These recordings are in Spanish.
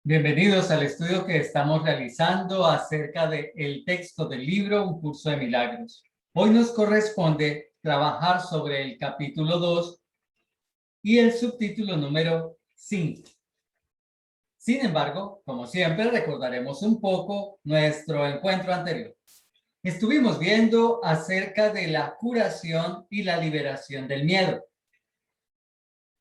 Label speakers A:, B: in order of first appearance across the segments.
A: Bienvenidos al estudio que estamos realizando acerca del texto del libro Un Curso de Milagros. Hoy nos corresponde trabajar sobre el capítulo 2 y el subtítulo número 5. Sin embargo, como siempre, recordaremos un poco nuestro encuentro anterior. Estuvimos viendo acerca de la curación y la liberación del miedo.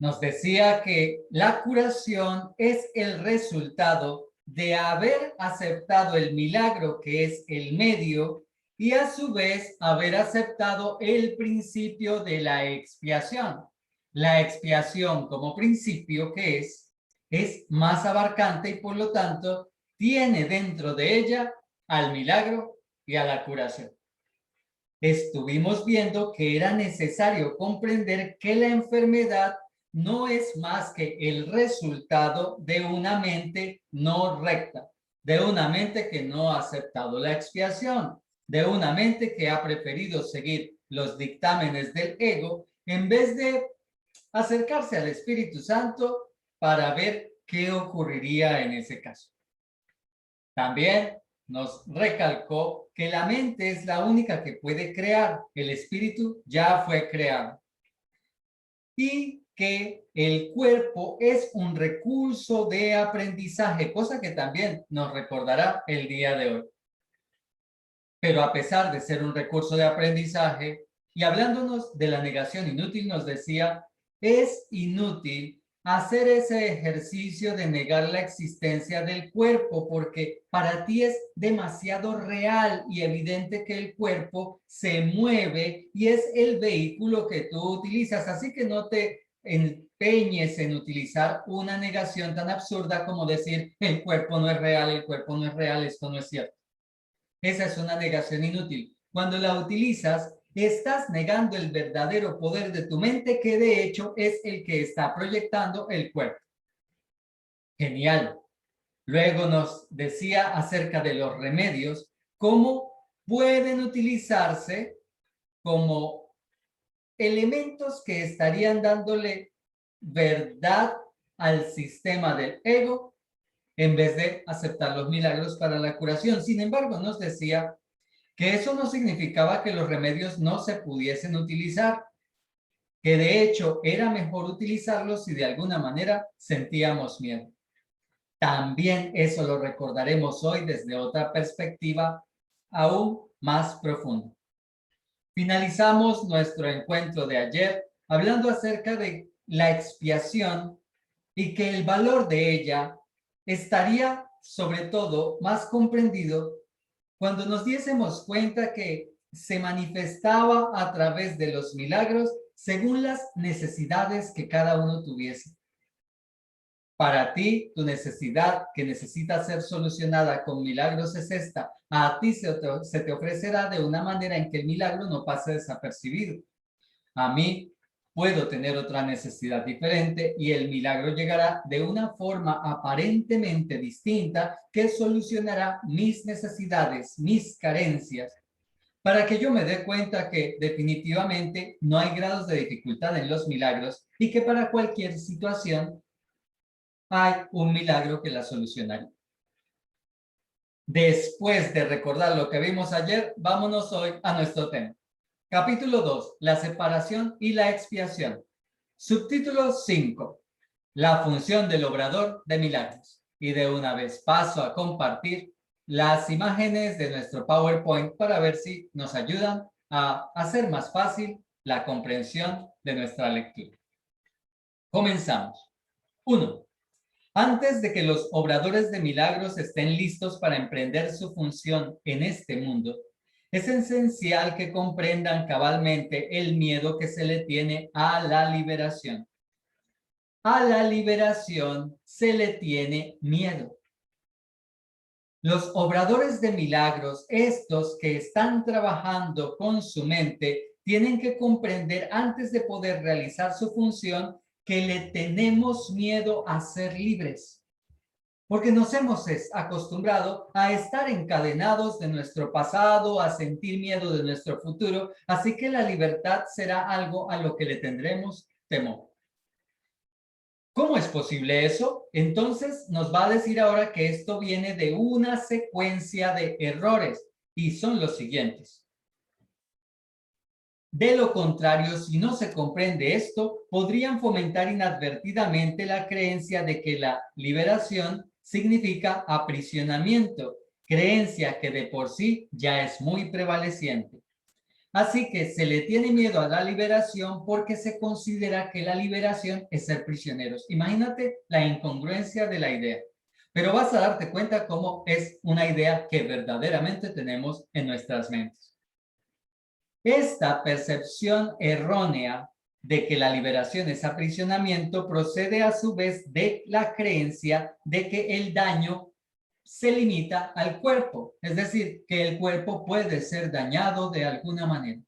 A: Nos decía que la curación es el resultado de haber aceptado el milagro que es el medio y a su vez haber aceptado el principio de la expiación. La expiación como principio que es más abarcante y por lo tanto tiene dentro de ella al milagro y a la curación. Estuvimos viendo que era necesario comprender que la enfermedad no es más que el resultado de una mente no recta, de una mente que no ha aceptado la expiación, de una mente que ha preferido seguir los dictámenes del ego en vez de acercarse al Espíritu Santo para ver qué ocurriría en ese caso. También nos recalcó que la mente es la única que puede crear, el espíritu ya fue creado. Y que el cuerpo es un recurso de aprendizaje, cosa que también nos recordará el día de hoy. Pero a pesar de ser un recurso de aprendizaje, y hablándonos de la negación inútil, nos decía, es inútil hacer ese ejercicio de negar la existencia del cuerpo, porque para ti es demasiado real y evidente que el cuerpo se mueve y es el vehículo que tú utilizas, así que no te empeñes en utilizar una negación tan absurda como decir, el cuerpo no es real, el cuerpo no es real, esto no es cierto. Esa es una negación inútil. Cuando la utilizas, estás negando el verdadero poder de tu mente, que de hecho es el que está proyectando el cuerpo. Genial. Luego nos decía acerca de los remedios, cómo pueden utilizarse como elementos que estarían dándole verdad al sistema del ego en vez de aceptar los milagros para la curación. Sin embargo, nos decía que eso no significaba que los remedios no se pudiesen utilizar, que de hecho era mejor utilizarlos si de alguna manera sentíamos miedo. También eso lo recordaremos hoy desde otra perspectiva aún más profunda. Finalizamos nuestro encuentro de ayer hablando acerca de la expiación y que el valor de ella estaría sobre todo más comprendido cuando nos diésemos cuenta que se manifestaba a través de los milagros según las necesidades que cada uno tuviese. Para ti, tu necesidad que necesita ser solucionada con milagros es esta. A ti se te ofrecerá de una manera en que el milagro no pase desapercibido. A mí puedo tener otra necesidad diferente y el milagro llegará de una forma aparentemente distinta que solucionará mis necesidades, mis carencias, para que yo me dé cuenta que definitivamente no hay grados de dificultad en los milagros y que para cualquier situación hay un milagro que la solucionaría. Después de recordar lo que vimos ayer, vámonos hoy a nuestro tema. Capítulo 2, la separación y la expiación. Subtítulo 5, la función del obrador de milagros. Y de una vez paso a compartir las imágenes de nuestro PowerPoint para ver si nos ayudan a hacer más fácil la comprensión de nuestra lectura. Comenzamos. 1. Antes de que los obradores de milagros estén listos para emprender su función en este mundo, es esencial que comprendan cabalmente el miedo que se le tiene a la liberación. A la liberación se le tiene miedo. Los obradores de milagros, estos que están trabajando con su mente, tienen que comprender antes de poder realizar su función que le tenemos miedo a ser libres. Porque nos hemos acostumbrado a estar encadenados de nuestro pasado, a sentir miedo de nuestro futuro, así que la libertad será algo a lo que le tendremos temor. ¿Cómo es posible eso? Entonces nos va a decir ahora que esto viene de una secuencia de errores y son los siguientes. De lo contrario, si no se comprende esto, podrían fomentar inadvertidamente la creencia de que la liberación significa aprisionamiento, creencia que de por sí ya es muy prevaleciente. Así que se le tiene miedo a la liberación porque se considera que la liberación es ser prisioneros. Imagínate la incongruencia de la idea. Pero vas a darte cuenta cómo es una idea que verdaderamente tenemos en nuestras mentes. Esta percepción errónea de que la liberación es aprisionamiento procede a su vez de la creencia de que el daño se limita al cuerpo, es decir, que el cuerpo puede ser dañado de alguna manera.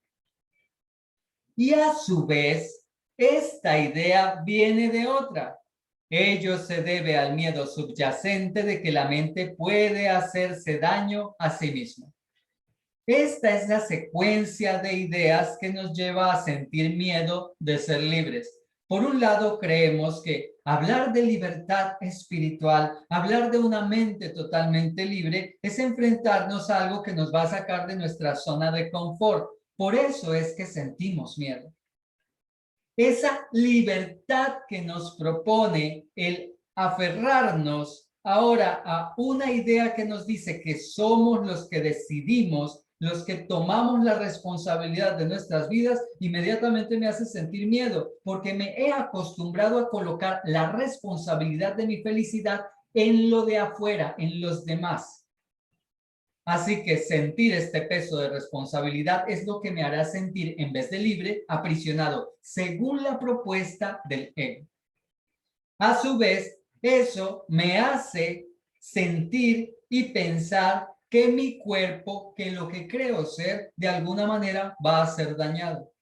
A: Y a su vez, esta idea viene de otra. Ello se debe al miedo subyacente de que la mente puede hacerse daño a sí misma. Esta es la secuencia de ideas que nos lleva a sentir miedo de ser libres. Por un lado, creemos que hablar de libertad espiritual, hablar de una mente totalmente libre, es enfrentarnos a algo que nos va a sacar de nuestra zona de confort. Por eso es que sentimos miedo. Esa libertad que nos propone el aferrarnos ahora a una idea que nos dice que somos los que decidimos, los que tomamos la responsabilidad de nuestras vidas, inmediatamente me hace sentir miedo, porque me he acostumbrado a colocar la responsabilidad de mi felicidad en lo de afuera, en los demás. Así que sentir este peso de responsabilidad es lo que me hará sentir, en vez de libre, aprisionado, según la propuesta del ego. A su vez, eso me hace sentir y pensar que mi cuerpo, que lo que creo ser, de alguna manera va a ser dañado.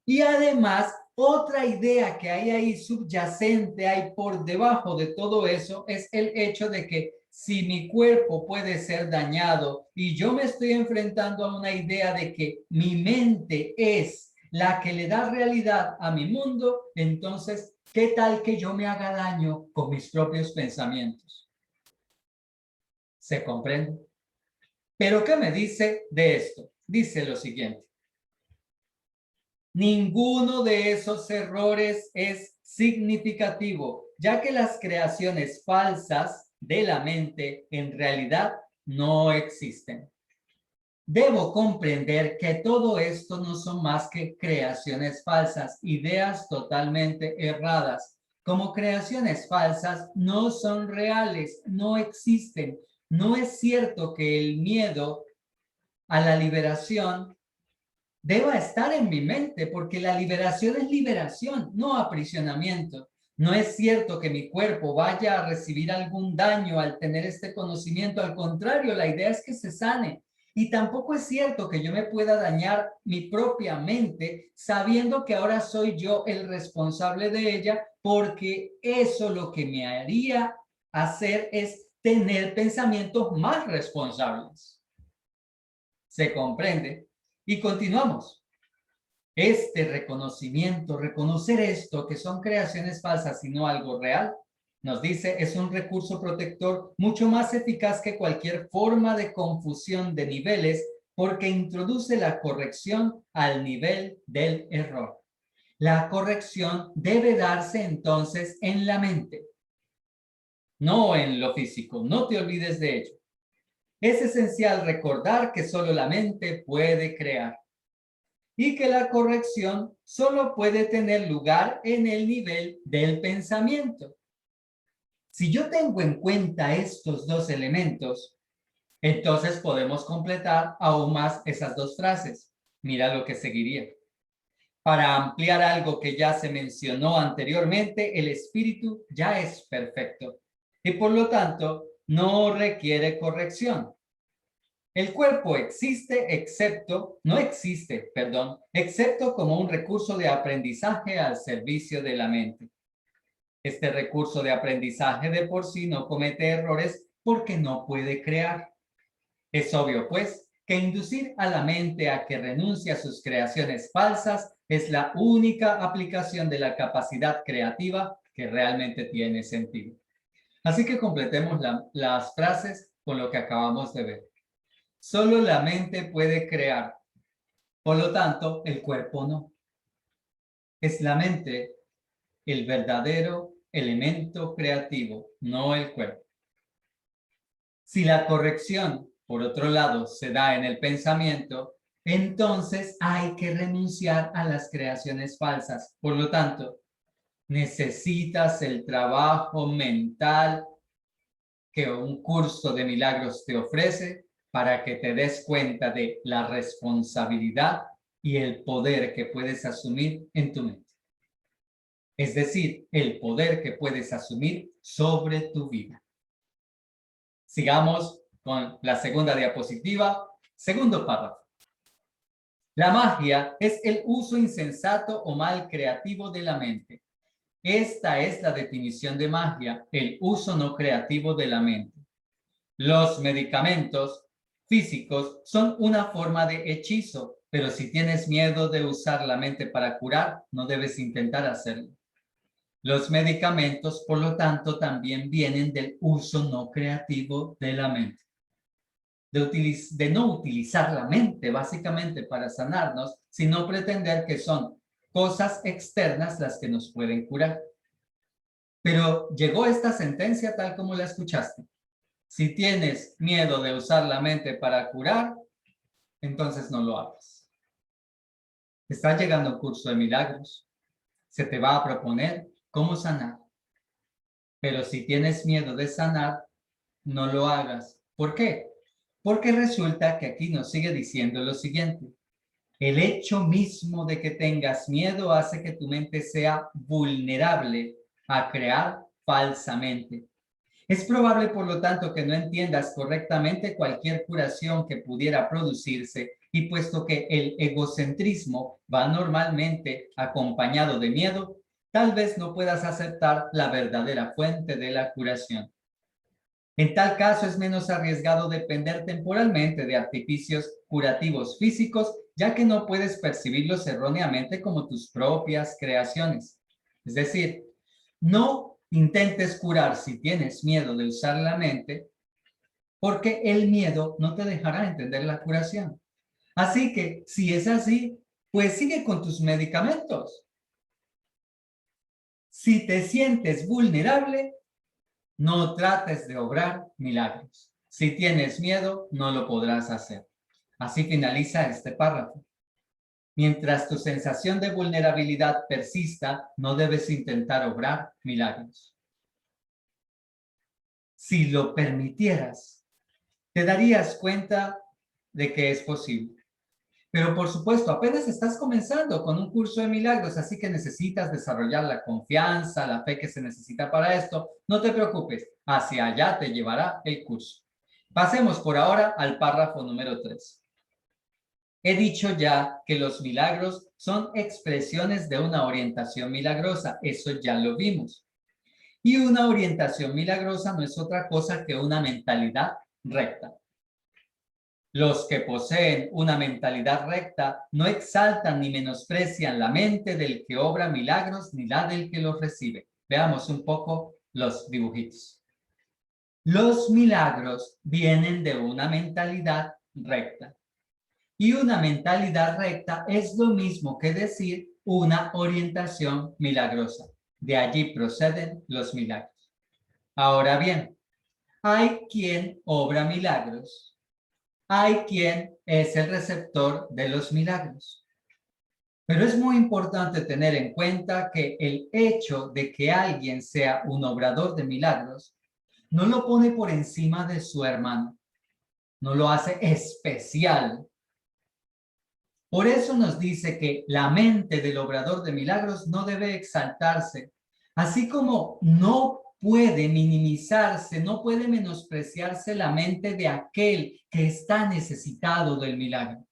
A: Y además, otra idea que hay ahí subyacente, hay por debajo de todo eso, es el hecho de que si mi cuerpo puede ser dañado y yo me estoy enfrentando a una idea de que mi mente es la que le da realidad a mi mundo, entonces, ¿qué tal que yo me haga daño con mis propios pensamientos? ¿Se comprende? Pero ¿qué me dice de esto? Dice lo siguiente. Ninguno de esos errores es significativo, ya que las creaciones falsas de la mente en realidad no existen. Debo comprender que todo esto no son más que creaciones falsas, ideas totalmente erradas. Como creaciones falsas no son reales, no existen. No es cierto que el miedo a la liberación deba estar en mi mente, porque la liberación es liberación, no aprisionamiento. No es cierto que mi cuerpo vaya a recibir algún daño al tener este conocimiento. Al contrario, la idea es que se sane. Y tampoco es cierto que yo me pueda dañar mi propia mente sabiendo que ahora soy yo el responsable de ella, porque eso lo que me haría hacer es tener pensamientos más responsables. ¿Se comprende? Y continuamos. Este reconocimiento, reconocer esto, que son creaciones falsas y no algo real, nos dice, es un recurso protector mucho más eficaz que cualquier forma de confusión de niveles, porque introduce la corrección al nivel del error. La corrección debe darse entonces en la mente, no en lo físico. No te olvides de ello. Es esencial recordar que solo la mente puede crear y que la corrección solo puede tener lugar en el nivel del pensamiento. Si yo tengo en cuenta estos dos elementos, entonces podemos completar aún más esas dos frases. Mira lo que seguiría. Para ampliar algo que ya se mencionó anteriormente, el espíritu ya es perfecto y por lo tanto no requiere corrección. El cuerpo no existe, excepto como un recurso de aprendizaje al servicio de la mente. Este recurso de aprendizaje de por sí no comete errores porque no puede crear. Es obvio, pues, que inducir a la mente a que renuncie a sus creaciones falsas es la única aplicación de la capacidad creativa que realmente tiene sentido. Así que completemos las frases con lo que acabamos de ver. Solo la mente puede crear, por lo tanto, el cuerpo no. Es la mente el verdadero elemento creativo, no el cuerpo. Si la corrección, por otro lado, se da en el pensamiento, entonces hay que renunciar a las creaciones falsas. Por lo tanto, necesitas el trabajo mental que un curso de milagros te ofrece para que te des cuenta de la responsabilidad y el poder que puedes asumir en tu mente. Es decir, el poder que puedes asumir sobre tu vida. Sigamos con la segunda diapositiva, segundo párrafo. La magia es el uso insensato o mal creativo de la mente. Esta es la definición de magia, el uso no creativo de la mente. Los medicamentos físicos son una forma de hechizo, pero si tienes miedo de usar la mente para curar, no debes intentar hacerlo. Los medicamentos, por lo tanto, también vienen del uso no creativo de la mente. De no utilizar la mente básicamente para sanarnos, sino pretender que son cosas externas las que nos pueden curar. Pero llegó esta sentencia tal como la escuchaste. Si tienes miedo de usar la mente para curar, entonces no lo hagas. Está llegando un curso de milagros. Se te va a proponer cómo sanar. Pero si tienes miedo de sanar, no lo hagas. ¿Por qué? Porque resulta que aquí nos sigue diciendo lo siguiente. El hecho mismo de que tengas miedo hace que tu mente sea vulnerable a crear falsamente. Es probable, por lo tanto, que no entiendas correctamente cualquier curación que pudiera producirse y puesto que el egocentrismo va normalmente acompañado de miedo, tal vez no puedas aceptar la verdadera fuente de la curación. En tal caso, es menos arriesgado depender temporalmente de artificios curativos físicos, ya que no puedes percibirlos erróneamente como tus propias creaciones. Es decir, no intentes curar si tienes miedo de usar la mente, porque el miedo no te dejará entender la curación. Así que, si es así, pues sigue con tus medicamentos. Si te sientes vulnerable, no trates de obrar milagros. Si tienes miedo, no lo podrás hacer. Así finaliza este párrafo. Mientras tu sensación de vulnerabilidad persista, no debes intentar obrar milagros. Si lo permitieras, te darías cuenta de que es posible. Pero por supuesto, apenas estás comenzando con un curso de milagros, así que necesitas desarrollar la confianza, la fe que se necesita para esto. No te preocupes, hacia allá te llevará el curso. Pasemos por ahora al párrafo número 3. He dicho ya que los milagros son expresiones de una orientación milagrosa, eso ya lo vimos. Y una orientación milagrosa no es otra cosa que una mentalidad recta. Los que poseen una mentalidad recta no exaltan ni menosprecian la mente del que obra milagros ni la del que los recibe. Veamos un poco los dibujitos. Los milagros vienen de una mentalidad recta. Y una mentalidad recta es lo mismo que decir una orientación milagrosa. De allí proceden los milagros. Ahora bien, hay quien obra milagros. Hay quien es el receptor de los milagros. Pero es muy importante tener en cuenta que el hecho de que alguien sea un obrador de milagros no lo pone por encima de su hermano, no lo hace especial. Por eso nos dice que la mente del obrador de milagros no debe exaltarse, así como no puede minimizarse, no puede menospreciarse la mente de aquel que está necesitado del milagro.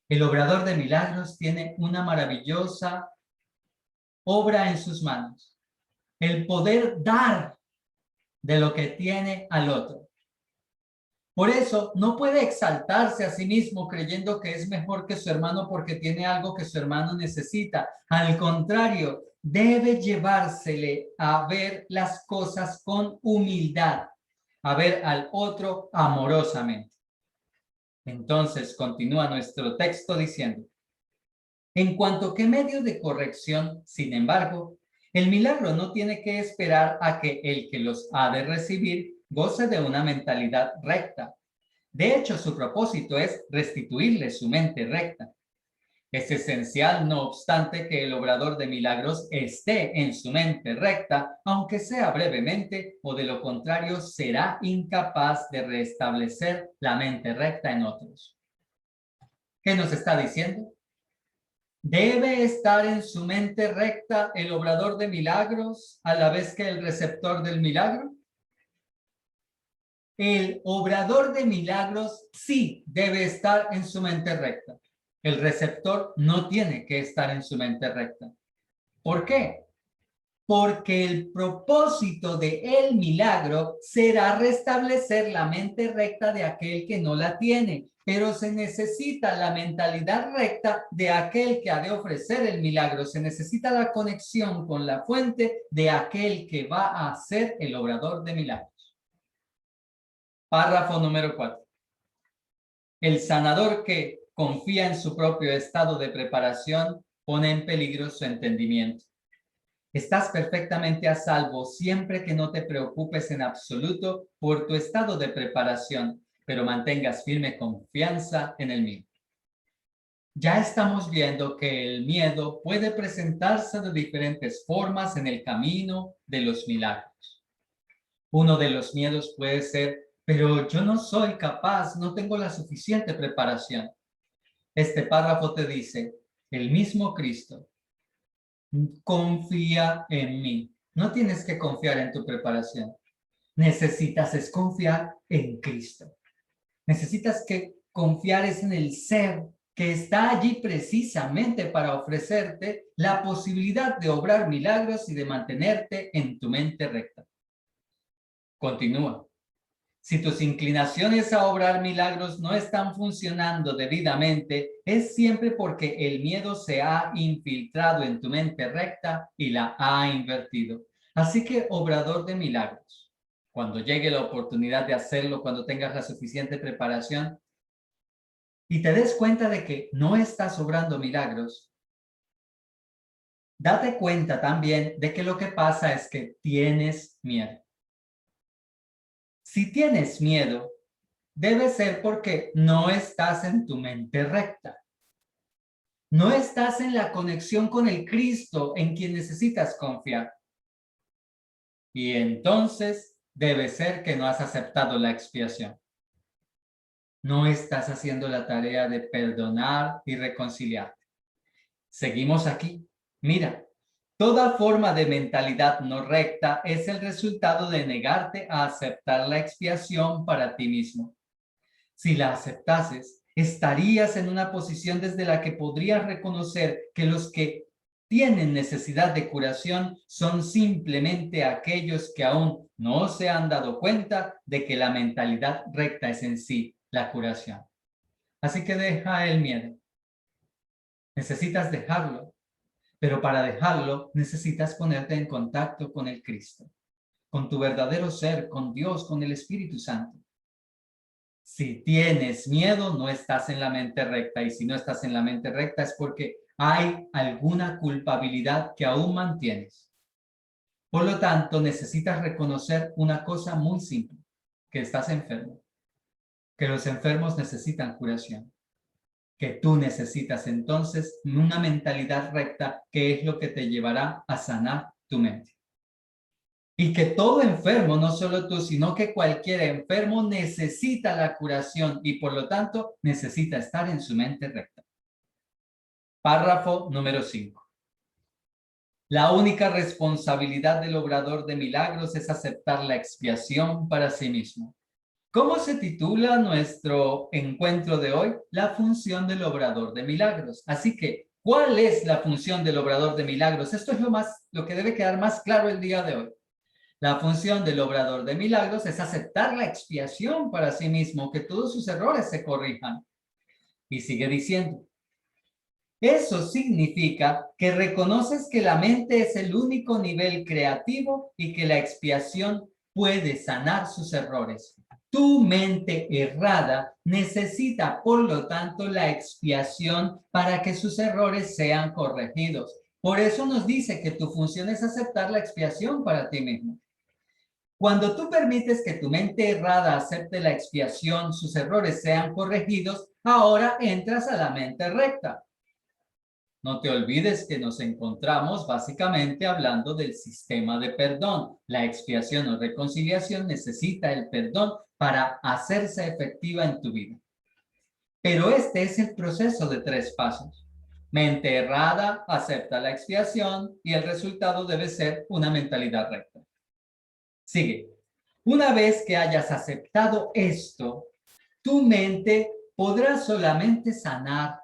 A: El obrador de milagros tiene una maravillosa obra en sus manos, el poder dar de lo que tiene al otro. Por eso no puede exaltarse a sí mismo creyendo que es mejor que su hermano porque tiene algo que su hermano necesita. Al contrario, debe llevársele a ver las cosas con humildad, a ver al otro amorosamente. Entonces continúa nuestro texto diciendo: en cuanto que medio de corrección, sin embargo, el milagro no tiene que esperar a que el que los ha de recibir goce de una mentalidad recta. De hecho, su propósito es restituirle su mente recta. Es esencial, no obstante, que el obrador de milagros esté en su mente recta, aunque sea brevemente, o de lo contrario será incapaz de restablecer la mente recta en otros. ¿Qué nos está diciendo? ¿Debe estar en su mente recta el obrador de milagros a la vez que el receptor del milagro? El obrador de milagros sí debe estar en su mente recta. El receptor no tiene que estar en su mente recta. ¿Por qué? Porque el propósito del milagro será restablecer la mente recta de aquel que no la tiene, pero se necesita la mentalidad recta de aquel que ha de ofrecer el milagro. Se necesita la conexión con la fuente de aquel que va a ser el obrador de milagros. Párrafo número 4. El sanador que confía en su propio estado de preparación pone en peligro su entendimiento. Estás perfectamente a salvo siempre que no te preocupes en absoluto por tu estado de preparación, pero mantengas firme confianza en el mío. Ya estamos viendo que el miedo puede presentarse de diferentes formas en el camino de los milagros. Uno de los miedos puede ser: pero yo no soy capaz, no tengo la suficiente preparación. Este párrafo te dice: el mismo Cristo confía en mí. No tienes que confiar en tu preparación. Necesitas es confiar en Cristo. Necesitas que confiar es en el ser que está allí precisamente para ofrecerte la posibilidad de obrar milagros y de mantenerte en tu mente recta. Continúa. Si tus inclinaciones a obrar milagros no están funcionando debidamente, es siempre porque el miedo se ha infiltrado en tu mente recta y la ha invertido. Así que, obrador de milagros, cuando llegue la oportunidad de hacerlo, cuando tengas la suficiente preparación y te des cuenta de que no estás obrando milagros, date cuenta también de que lo que pasa es que tienes miedo. Si tienes miedo, debe ser porque no estás en tu mente recta. No estás en la conexión con el Cristo en quien necesitas confiar. Y entonces debe ser que no has aceptado la expiación. No estás haciendo la tarea de perdonar y reconciliarte. Seguimos aquí. Mira, toda forma de mentalidad no recta es el resultado de negarte a aceptar la expiación para ti mismo. Si la aceptases, estarías en una posición desde la que podrías reconocer que los que tienen necesidad de curación son simplemente aquellos que aún no se han dado cuenta de que la mentalidad recta es en sí la curación. Así que deja el miedo. Necesitas dejarlo, pero para dejarlo necesitas ponerte en contacto con el Cristo, con tu verdadero ser, con Dios, con el Espíritu Santo. Si tienes miedo, no estás en la mente recta, y si no estás en la mente recta es porque hay alguna culpabilidad que aún mantienes. Por lo tanto, necesitas reconocer una cosa muy simple: que estás enfermo, que los enfermos necesitan curación, que tú necesitas entonces una mentalidad recta, que es lo que te llevará a sanar tu mente. Y que todo enfermo, no solo tú, sino que cualquier enfermo necesita la curación y por lo tanto necesita estar en su mente recta. Párrafo número 5. La única responsabilidad del obrador de milagros es aceptar la expiación para sí mismo. ¿Cómo se titula nuestro encuentro de hoy? La función del obrador de milagros. Así que, ¿cuál es la función del obrador de milagros? Esto es lo que debe quedar más claro el día de hoy. La función del obrador de milagros es aceptar la expiación para sí mismo, que todos sus errores se corrijan. Y sigue diciendo: Eso significa que reconoces que la mente es el único nivel creativo y que la expiación puede sanar sus errores. Tu mente errada necesita, por lo tanto, la expiación para que sus errores sean corregidos. Por eso nos dice que tu función es aceptar la expiación para ti mismo. Cuando tú permites que tu mente errada acepte la expiación, sus errores sean corregidos, ahora entras a la mente recta. No te olvides que nos encontramos básicamente hablando del sistema de perdón. La expiación o reconciliación necesita el perdón para hacerse efectiva en tu vida. Pero este es el proceso de 3 pasos. Mente errada acepta la expiación y el resultado debe ser una mentalidad recta. Sigue. Una vez que hayas aceptado esto, tu mente podrá solamente sanar.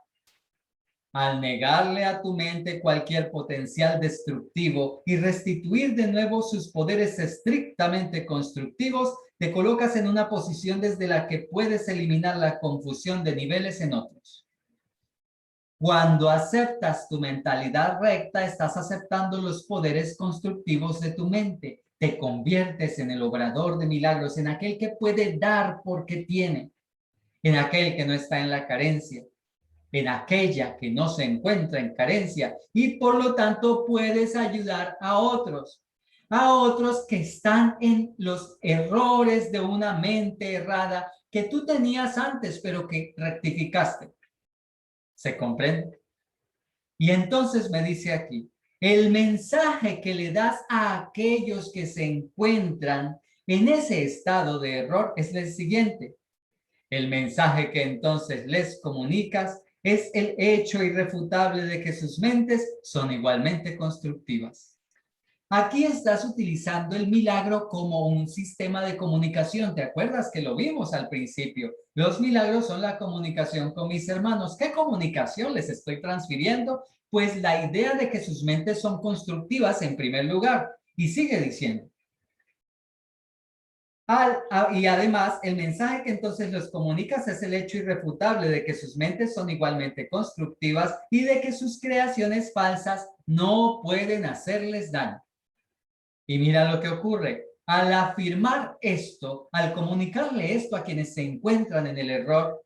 A: Al negarle a tu mente cualquier potencial destructivo y restituir de nuevo sus poderes estrictamente constructivos, te colocas en una posición desde la que puedes eliminar la confusión de niveles en otros. Cuando aceptas tu mentalidad recta, estás aceptando los poderes constructivos de tu mente. Te conviertes en el obrador de milagros, en aquel que puede dar porque tiene, en aquel que no está en la carencia, en aquella que no se encuentra en carencia y por lo tanto puedes ayudar a otros que están en los errores de una mente errada que tú tenías antes, pero que rectificaste. ¿Se comprende? Y entonces me dice aquí, el mensaje que le das a aquellos que se encuentran en ese estado de error es el siguiente. El mensaje que entonces les comunicas es el hecho irrefutable de que sus mentes son igualmente constructivas. Aquí estás utilizando el milagro como un sistema de comunicación. ¿Te acuerdas que lo vimos al principio? Los milagros son la comunicación con mis hermanos. ¿Qué comunicación les estoy transfiriendo? Pues la idea de que sus mentes son constructivas en primer lugar. Y sigue diciendo. Y además, el mensaje que entonces les comunicas es el hecho irrefutable de que sus mentes son igualmente constructivas y de que sus creaciones falsas no pueden hacerles daño. Y mira lo que ocurre. Al afirmar esto, al comunicarle esto a quienes se encuentran en el error,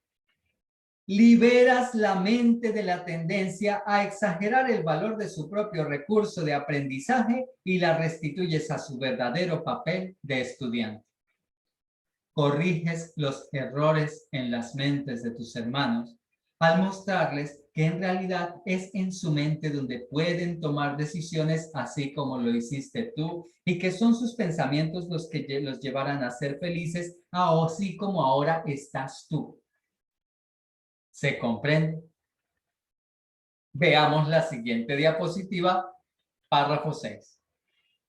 A: liberas la mente de la tendencia a exagerar el valor de su propio recurso de aprendizaje y la restituyes a su verdadero papel de estudiante. Corriges los errores en las mentes de tus hermanos al mostrarles que en realidad es en su mente donde pueden tomar decisiones así como lo hiciste tú y que son sus pensamientos los que los llevarán a ser felices así como ahora estás tú. ¿Se comprende? Veamos la siguiente diapositiva, párrafo 6.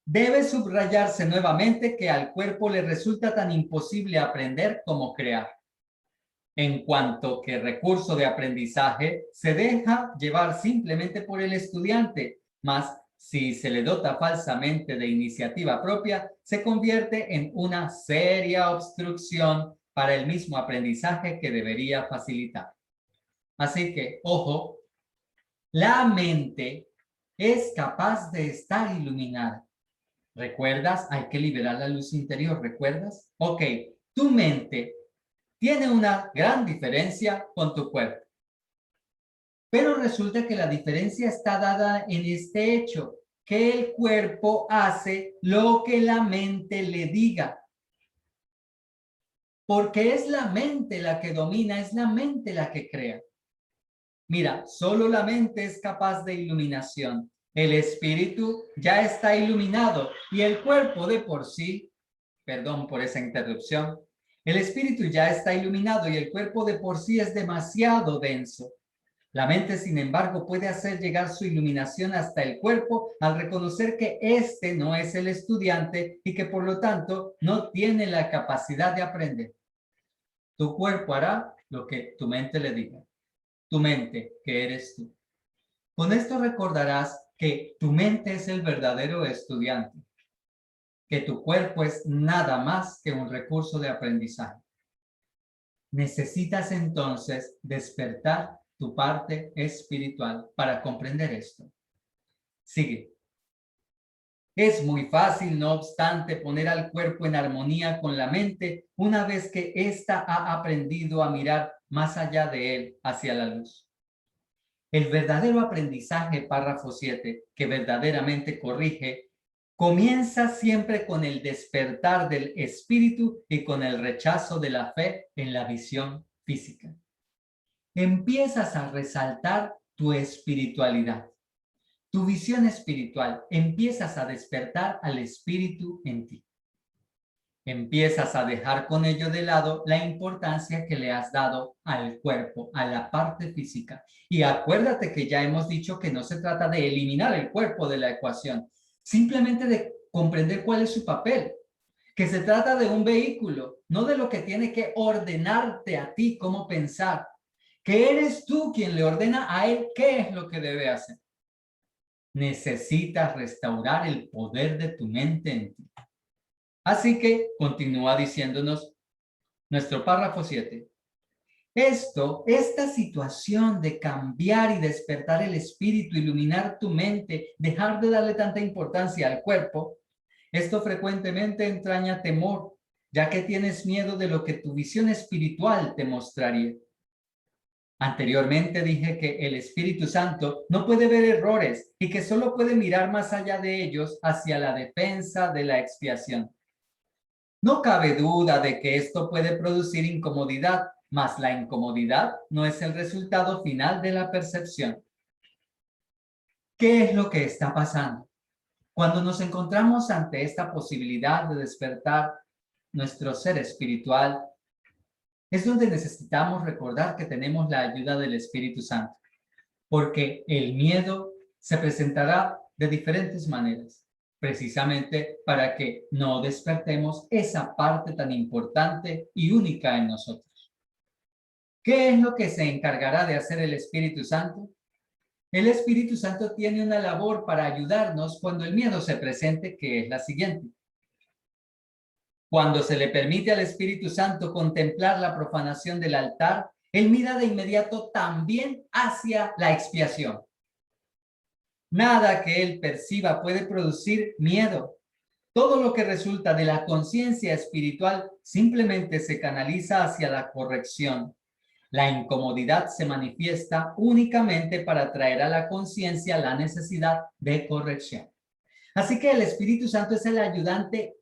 A: Debe subrayarse nuevamente que al cuerpo le resulta tan imposible aprender como crear. En cuanto que recurso de aprendizaje se deja llevar simplemente por el estudiante, mas si se le dota falsamente de iniciativa propia, se convierte en una seria obstrucción para el mismo aprendizaje que debería facilitar. Así que, ojo, la mente es capaz de estar iluminada. ¿Recuerdas? Hay que liberar la luz interior, ¿recuerdas? Ok, tu mente tiene una gran diferencia con tu cuerpo. Pero resulta que la diferencia está dada en este hecho, que el cuerpo hace lo que la mente le diga. Porque es la mente la que domina, es la mente la que crea. Mira, solo la mente es capaz de iluminación. El espíritu ya está iluminado y el cuerpo de por sí, perdón por esa interrupción, el espíritu ya está iluminado y el cuerpo de por sí es demasiado denso. La mente, sin embargo, puede hacer llegar su iluminación hasta el cuerpo al reconocer que éste no es el estudiante y que por lo tanto no tiene la capacidad de aprender. Tu cuerpo hará lo que tu mente le diga. Tu mente, que eres tú. Con esto recordarás que tu mente es el verdadero estudiante, que tu cuerpo es nada más que un recurso de aprendizaje. Necesitas entonces despertar tu parte espiritual para comprender esto. Sigue. Es muy fácil, no obstante, poner al cuerpo en armonía con la mente una vez que ésta ha aprendido a mirar más allá de él, hacia la luz. El verdadero aprendizaje, párrafo 7, que verdaderamente corrige, comienza siempre con el despertar del espíritu y con el rechazo de la fe en la visión física. Empiezas a resaltar tu espiritualidad. Tu visión espiritual, empiezas a despertar al espíritu en ti. Empiezas a dejar con ello de lado la importancia que le has dado al cuerpo, a la parte física. Y acuérdate que ya hemos dicho que no se trata de eliminar el cuerpo de la ecuación, simplemente de comprender cuál es su papel, que se trata de un vehículo, no de lo que tiene que ordenarte a ti cómo pensar, que eres tú quien le ordena a él qué es lo que debe hacer. Necesitas restaurar el poder de tu mente en ti. Así que continúa diciéndonos nuestro párrafo 7. Esta situación de cambiar y despertar el espíritu, iluminar tu mente, dejar de darle tanta importancia al cuerpo, esto frecuentemente entraña temor, ya que tienes miedo de lo que tu visión espiritual te mostraría. Anteriormente dije que el Espíritu Santo no puede ver errores y que solo puede mirar más allá de ellos hacia la defensa de la expiación. No cabe duda de que esto puede producir incomodidad, mas la incomodidad no es el resultado final de la percepción. ¿Qué es lo que está pasando? Cuando nos encontramos ante esta posibilidad de despertar nuestro ser espiritual, es donde necesitamos recordar que tenemos la ayuda del Espíritu Santo, porque el miedo se presentará de diferentes maneras, precisamente para que no despertemos esa parte tan importante y única en nosotros. ¿Qué es lo que se encargará de hacer el Espíritu Santo? El Espíritu Santo tiene una labor para ayudarnos cuando el miedo se presente, que es la siguiente. Cuando se le permite al Espíritu Santo contemplar la profanación del altar, él mira de inmediato también hacia la expiación. Nada que él perciba puede producir miedo. Todo lo que resulta de la conciencia espiritual simplemente se canaliza hacia la corrección. La incomodidad se manifiesta únicamente para traer a la conciencia la necesidad de corrección. Así que el Espíritu Santo es el ayudante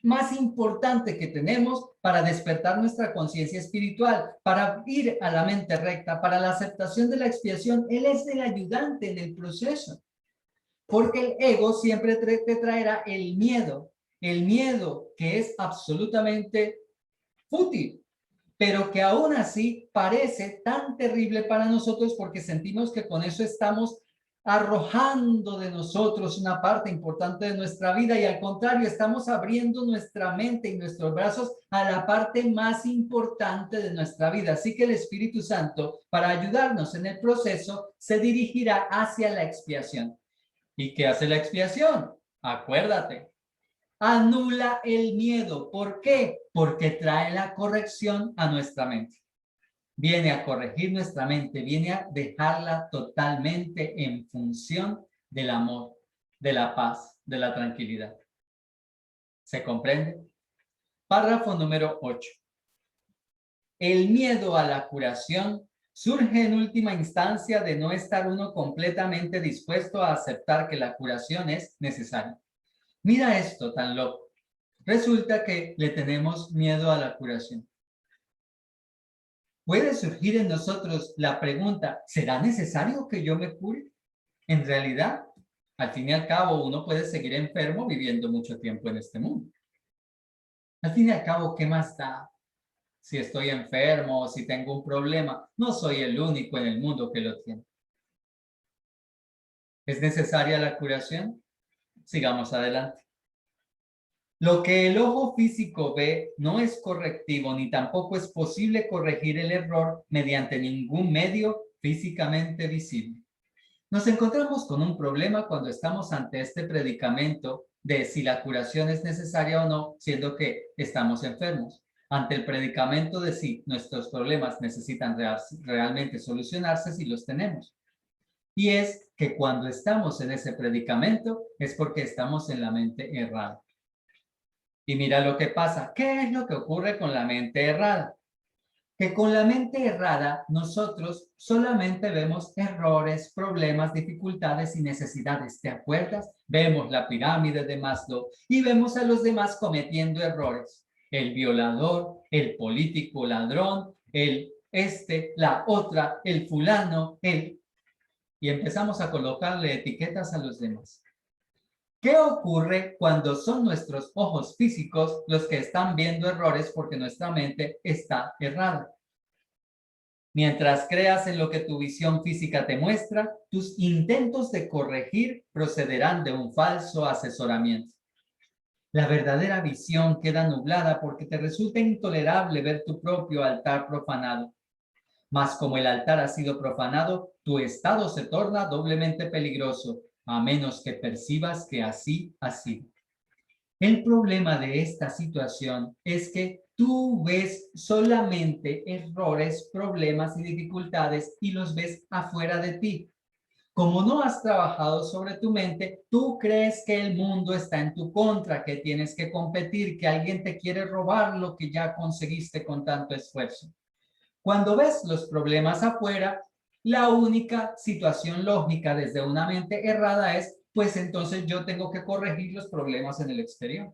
A: más importante que tenemos para despertar nuestra conciencia espiritual, para ir a la mente recta, para la aceptación de la expiación. Él es el ayudante en el proceso, porque el ego siempre te traerá el miedo que es absolutamente fútil, pero que aún así parece tan terrible para nosotros porque sentimos que con eso estamos arrojando de nosotros una parte importante de nuestra vida y al contrario, estamos abriendo nuestra mente y nuestros brazos a la parte más importante de nuestra vida. Así que el Espíritu Santo, para ayudarnos en el proceso, se dirigirá hacia la expiación. ¿Y qué hace la expiación? Acuérdate. Anula el miedo. ¿Por qué? Porque trae la corrección a nuestra mente. Viene a corregir nuestra mente, viene a dejarla totalmente en función del amor, de la paz, de la tranquilidad. ¿Se comprende? Párrafo número 8. El miedo a la curación surge en última instancia de no estar uno completamente dispuesto a aceptar que la curación es necesaria. Mira esto tan loco. Resulta que le tenemos miedo a la curación. Puede surgir en nosotros la pregunta, ¿será necesario que yo me cure? En realidad, al fin y al cabo, uno puede seguir enfermo viviendo mucho tiempo en este mundo. Al fin y al cabo, ¿qué más da? Si estoy enfermo o si tengo un problema, no soy el único en el mundo que lo tiene. ¿Es necesaria la curación? Sigamos adelante. Lo que el ojo físico ve no es correctivo ni tampoco es posible corregir el error mediante ningún medio físicamente visible. Nos encontramos con un problema cuando estamos ante este predicamento de si la curación es necesaria o no, siendo que estamos enfermos. ante el predicamento de si nuestros problemas necesitan realmente solucionarse, si los tenemos. Y es que cuando estamos en ese predicamento es porque estamos en la mente errada. Y mira lo que pasa. ¿Qué es lo que ocurre con la mente errada? Que con la mente errada nosotros solamente vemos errores, problemas, dificultades y necesidades. ¿Te acuerdas? Vemos la pirámide de Maslow y vemos a los demás cometiendo errores. El violador, el político ladrón, la otra, el fulano, y empezamos a colocarle etiquetas a los demás. ¿Qué ocurre cuando son nuestros ojos físicos los que están viendo errores porque nuestra mente está errada? Mientras creas en lo que tu visión física te muestra, tus intentos de corregir procederán de un falso asesoramiento. La verdadera visión queda nublada porque te resulta intolerable ver tu propio altar profanado. Mas como el altar ha sido profanado, tu estado se torna doblemente peligroso, a menos que percibas que así ha sido. El problema de esta situación es que tú ves solamente errores, problemas y dificultades y los ves afuera de ti. Como no has trabajado sobre tu mente, tú crees que el mundo está en tu contra, que tienes que competir, que alguien te quiere robar lo que ya conseguiste con tanto esfuerzo. Cuando ves los problemas afuera, la única situación lógica desde una mente errada es, pues entonces yo tengo que corregir los problemas en el exterior.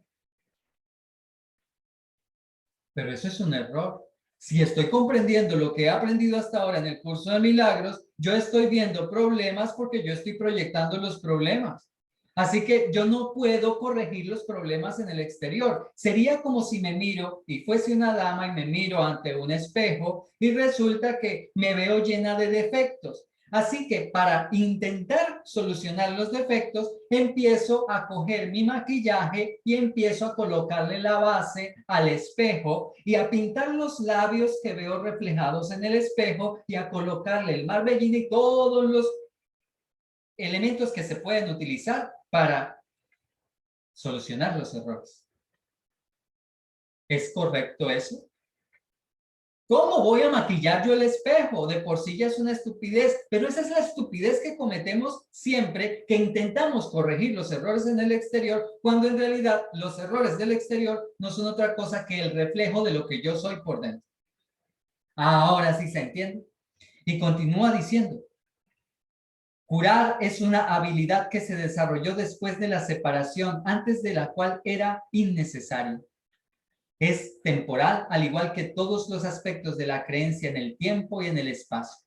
A: Pero eso es un error. Si estoy comprendiendo lo que he aprendido hasta ahora en el curso de milagros, yo estoy viendo problemas porque yo estoy proyectando los problemas. Así que yo no puedo corregir los problemas en el exterior. Sería como si me miro y fuese una dama y me miro ante un espejo y resulta que me veo llena de defectos. Así que para intentar solucionar los defectos, empiezo a coger mi maquillaje y empiezo a colocarle la base al espejo y a pintar los labios que veo reflejados en el espejo y a colocarle el marbellín y todos los elementos que se pueden utilizar para solucionar los errores. ¿Es correcto eso? ¿Cómo voy a maquillar yo el espejo? De por sí ya es una estupidez, pero esa es la estupidez que cometemos siempre que intentamos corregir los errores en el exterior, cuando en realidad los errores del exterior no son otra cosa que el reflejo de lo que yo soy por dentro. Ahora sí se entiende. Y continúa diciendo, curar es una habilidad que se desarrolló después de la separación, antes de la cual era innecesario. Es temporal, al igual que todos los aspectos de la creencia en el tiempo y en el espacio.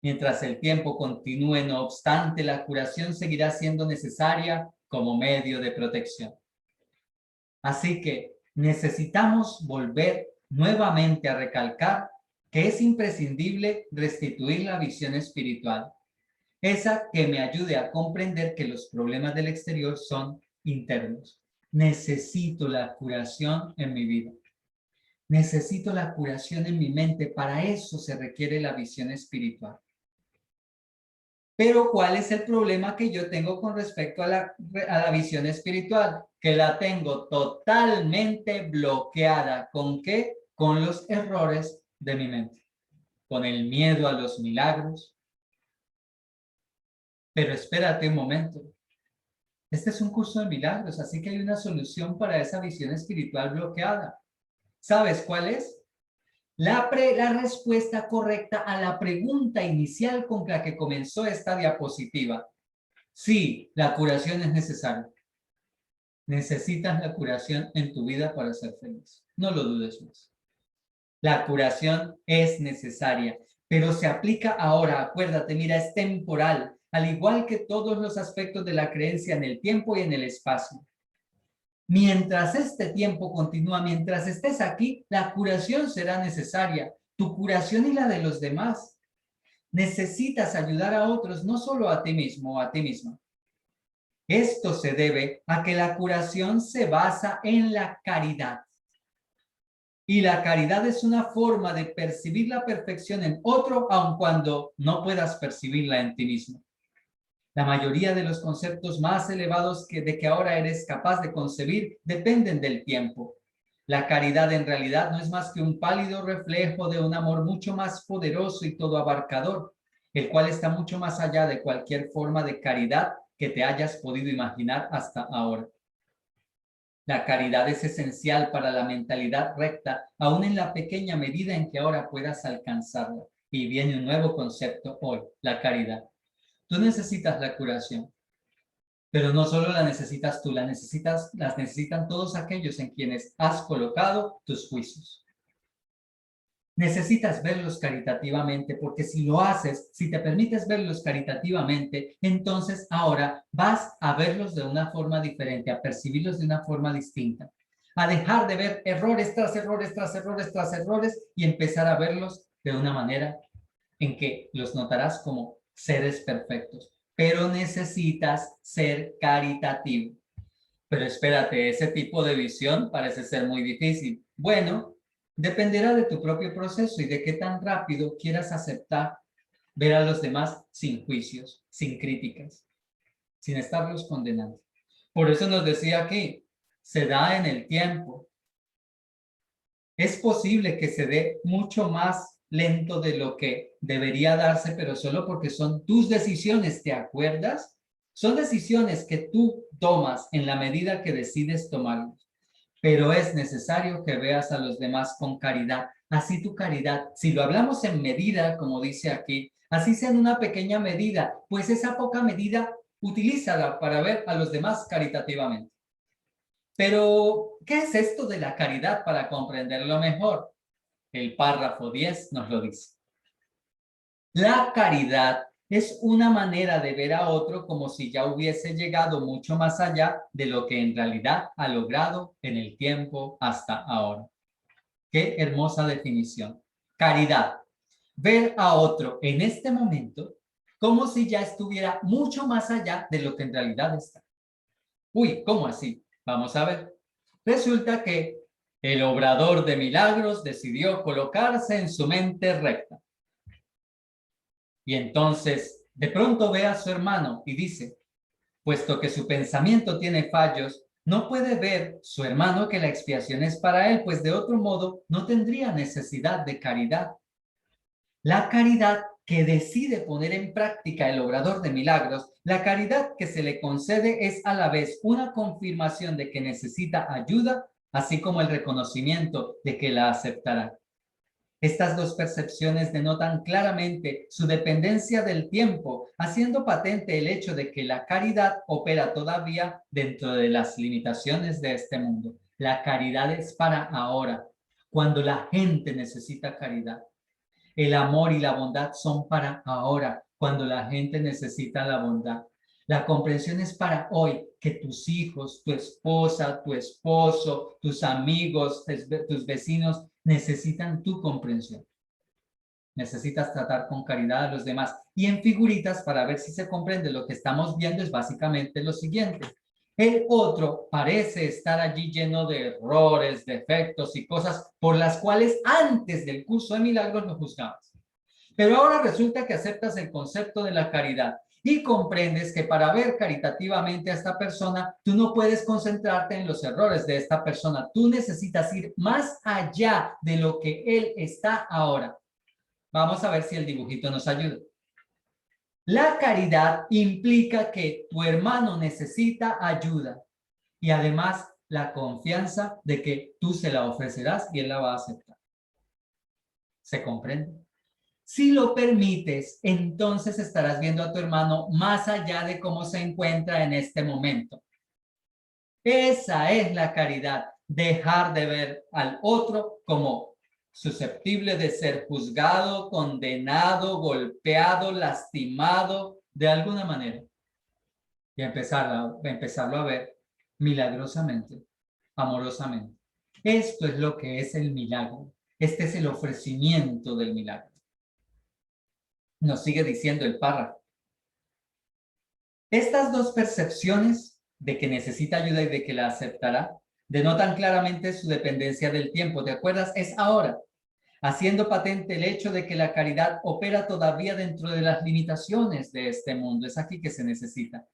A: Mientras el tiempo continúe, no obstante, la curación seguirá siendo necesaria como medio de protección. Así que necesitamos volver nuevamente a recalcar que es imprescindible restituir la visión espiritual, esa que me ayude a comprender que los problemas del exterior son internos. Necesito la curación en mi vida. Necesito la curación en mi mente. Para eso se requiere la visión espiritual. Pero ¿cuál es el problema que yo tengo con respecto a la visión espiritual? Que la tengo totalmente bloqueada. ¿Con qué? Con los errores de mi mente. Con el miedo a los milagros. Pero espérate un momento. Este es un curso de milagros, así que hay una solución para esa visión espiritual bloqueada. ¿Sabes cuál es? La respuesta correcta a la pregunta inicial con la que comenzó esta diapositiva. Sí, la curación es necesaria. Necesitas la curación en tu vida para ser feliz. No lo dudes más. La curación es necesaria, pero se aplica ahora. Acuérdate, mira, es temporal, al igual que todos los aspectos de la creencia en el tiempo y en el espacio. Mientras este tiempo continúa, mientras estés aquí, la curación será necesaria, tu curación y la de los demás. Necesitas ayudar a otros, no solo a ti mismo o a ti misma. Esto se debe a que la curación se basa en la caridad. Y la caridad es una forma de percibir la perfección en otro, aun cuando no puedas percibirla en ti mismo. La mayoría de los conceptos más elevados de que ahora eres capaz de concebir dependen del tiempo. La caridad en realidad no es más que un pálido reflejo de un amor mucho más poderoso y todo abarcador, el cual está mucho más allá de cualquier forma de caridad que te hayas podido imaginar hasta ahora. La caridad es esencial para la mentalidad recta, aún en la pequeña medida en que ahora puedas alcanzarla. Y viene un nuevo concepto hoy, la caridad. Tú necesitas la curación, pero no solo la necesitas tú, las necesitan todos aquellos en quienes has colocado tus juicios. Necesitas verlos caritativamente, porque si lo haces, si te permites verlos caritativamente, entonces ahora vas a verlos de una forma diferente, a percibirlos de una forma distinta, a dejar de ver errores tras errores, tras errores, tras errores y empezar a verlos de una manera en que los notarás como seres perfectos. Pero necesitas ser caritativo. Pero espérate, ese tipo de visión parece ser muy difícil. Bueno, dependerá de tu propio proceso y de qué tan rápido quieras aceptar ver a los demás sin juicios, sin críticas, sin estarlos condenando. Por eso nos decía aquí, se da en el tiempo. Es posible que se dé mucho más lento de lo que debería darse, pero solo porque son tus decisiones, ¿te acuerdas? Son decisiones que tú tomas en la medida que decides tomarlas. Pero es necesario que veas a los demás con caridad. Así tu caridad, si lo hablamos en medida, como dice aquí, así sea en una pequeña medida, pues esa poca medida, utilízala para ver a los demás caritativamente. Pero, ¿qué es esto de la caridad para comprenderlo mejor? El párrafo 10 nos lo dice. La caridad es una manera de ver a otro como si ya hubiese llegado mucho más allá de lo que en realidad ha logrado en el tiempo hasta ahora. Qué hermosa definición. Caridad. Ver a otro en este momento como si ya estuviera mucho más allá de lo que en realidad está. Uy, ¿cómo así? Vamos a ver. Resulta que el obrador de milagros decidió colocarse en su mente recta. Y entonces, de pronto ve a su hermano y dice, puesto que su pensamiento tiene fallos, no puede ver su hermano que la expiación es para él, pues de otro modo no tendría necesidad de caridad. La caridad que decide poner en práctica el obrador de milagros, la caridad que se le concede es a la vez una confirmación de que necesita ayuda, así como el reconocimiento de que la aceptará. Estas dos percepciones denotan claramente su dependencia del tiempo, haciendo patente el hecho de que la caridad opera todavía dentro de las limitaciones de este mundo. La caridad es para ahora, cuando la gente necesita caridad. El amor y la bondad son para ahora, cuando la gente necesita la bondad. La comprensión es para hoy, que tus hijos, tu esposa, tu esposo, tus amigos, tus vecinos necesitan tu comprensión. Necesitas tratar con caridad a los demás. Y en figuritas, para ver si se comprende lo que estamos viendo, es básicamente lo siguiente. El otro parece estar allí lleno de errores, defectos y cosas por las cuales antes del curso de milagros lo juzgabas. Pero ahora resulta que aceptas el concepto de la caridad y comprendes que para ver caritativamente a esta persona, tú no puedes concentrarte en los errores de esta persona. Tú necesitas ir más allá de lo que él está ahora. Vamos a ver si el dibujito nos ayuda. La caridad implica que tu hermano necesita ayuda y además la confianza de que tú se la ofrecerás y él la va a aceptar. ¿Se comprende? Si lo permites, entonces estarás viendo a tu hermano más allá de cómo se encuentra en este momento. Esa es la caridad, dejar de ver al otro como susceptible de ser juzgado, condenado, golpeado, lastimado de alguna manera. Y empezarlo a ver milagrosamente, amorosamente. Esto es lo que es el milagro. Este es el ofrecimiento del milagro. Nos sigue diciendo el párrafo. Estas dos percepciones de que necesita ayuda y de que la aceptará denotan claramente su dependencia del tiempo. ¿Te acuerdas? Es ahora, haciendo patente el hecho de que la caridad opera todavía dentro de las limitaciones de este mundo. Es aquí que se necesita.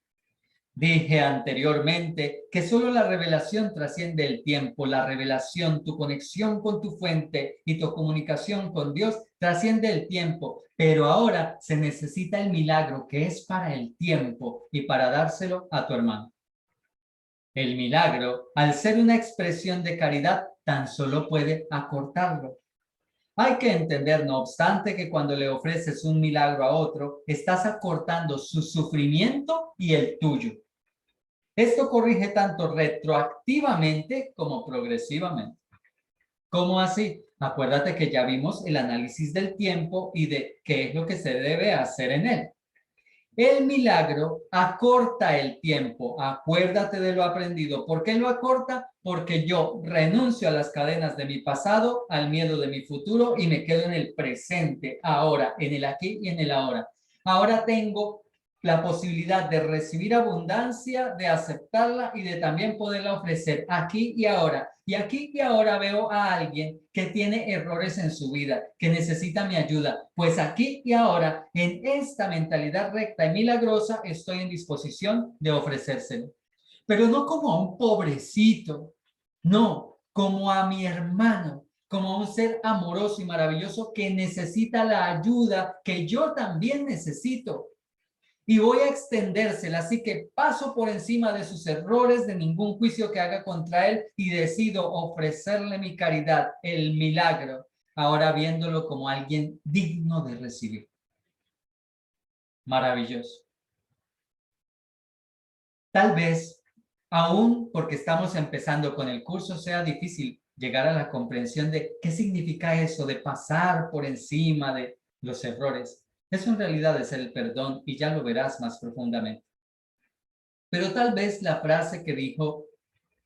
A: Dije anteriormente que solo la revelación trasciende el tiempo. La revelación, tu conexión con tu fuente y tu comunicación con Dios trasciende el tiempo. Pero ahora se necesita el milagro que es para el tiempo y para dárselo a tu hermano. El milagro, al ser una expresión de caridad, tan solo puede acortarlo. Hay que entender, no obstante, que cuando le ofreces un milagro a otro, estás acortando su sufrimiento y el tuyo. Esto corrige tanto retroactivamente como progresivamente. ¿Cómo así? Acuérdate que ya vimos el análisis del tiempo y de qué es lo que se debe hacer en él. El milagro acorta el tiempo. Acuérdate de lo aprendido. ¿Por qué lo acorta? Porque yo renuncio a las cadenas de mi pasado, al miedo de mi futuro y me quedo en el presente, ahora, en el aquí y en el ahora. Ahora tengo la posibilidad de recibir abundancia, de aceptarla y de también poderla ofrecer aquí y ahora. Y aquí y ahora veo a alguien que tiene errores en su vida, que necesita mi ayuda. Pues aquí y ahora, en esta mentalidad recta y milagrosa, estoy en disposición de ofrecérselo. Pero no como a un pobrecito, no, como a mi hermano, como a un ser amoroso y maravilloso que necesita la ayuda que yo también necesito. Y voy a extendérsela, así que paso por encima de sus errores, de ningún juicio que haga contra él y decido ofrecerle mi caridad, el milagro, ahora viéndolo como alguien digno de recibir. Maravilloso. Tal vez, aún porque estamos empezando con el curso, sea difícil llegar a la comprensión de qué significa eso de pasar por encima de los errores. Eso en realidad es el perdón y ya lo verás más profundamente. Pero tal vez la frase que dijo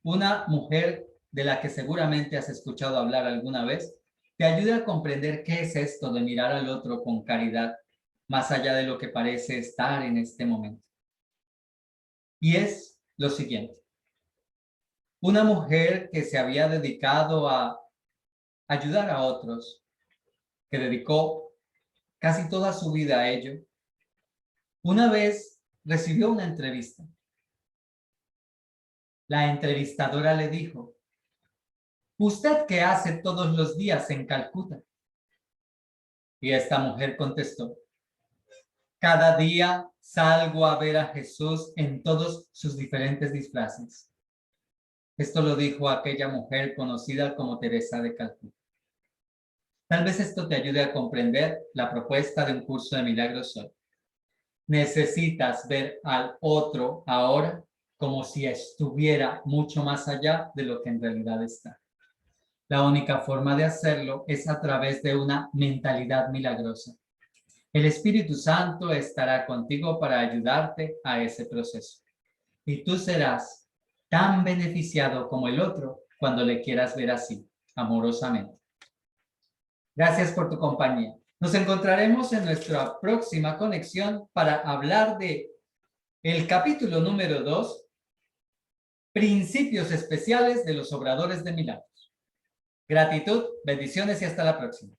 A: una mujer de la que seguramente has escuchado hablar alguna vez, te ayude a comprender qué es esto de mirar al otro con caridad, más allá de lo que parece estar en este momento. Y es lo siguiente. Una mujer que se había dedicado a ayudar a otros, que dedicó casi toda su vida a ello, una vez recibió una entrevista. La entrevistadora le dijo: ¿usted qué hace todos los días en Calcuta? Y esta mujer contestó: cada día salgo a ver a Jesús en todos sus diferentes disfraces. Esto lo dijo aquella mujer conocida como Teresa de Calcuta. Tal vez esto te ayude a comprender la propuesta de un curso de milagros hoy. Necesitas ver al otro ahora como si estuviera mucho más allá de lo que en realidad está. La única forma de hacerlo es a través de una mentalidad milagrosa. El Espíritu Santo estará contigo para ayudarte a ese proceso. Y tú serás tan beneficiado como el otro cuando le quieras ver así, amorosamente. Gracias por tu compañía. Nos encontraremos en nuestra próxima conexión para hablar de el capítulo número 2, principios especiales de los obradores de milagros. Gratitud, bendiciones y hasta la próxima.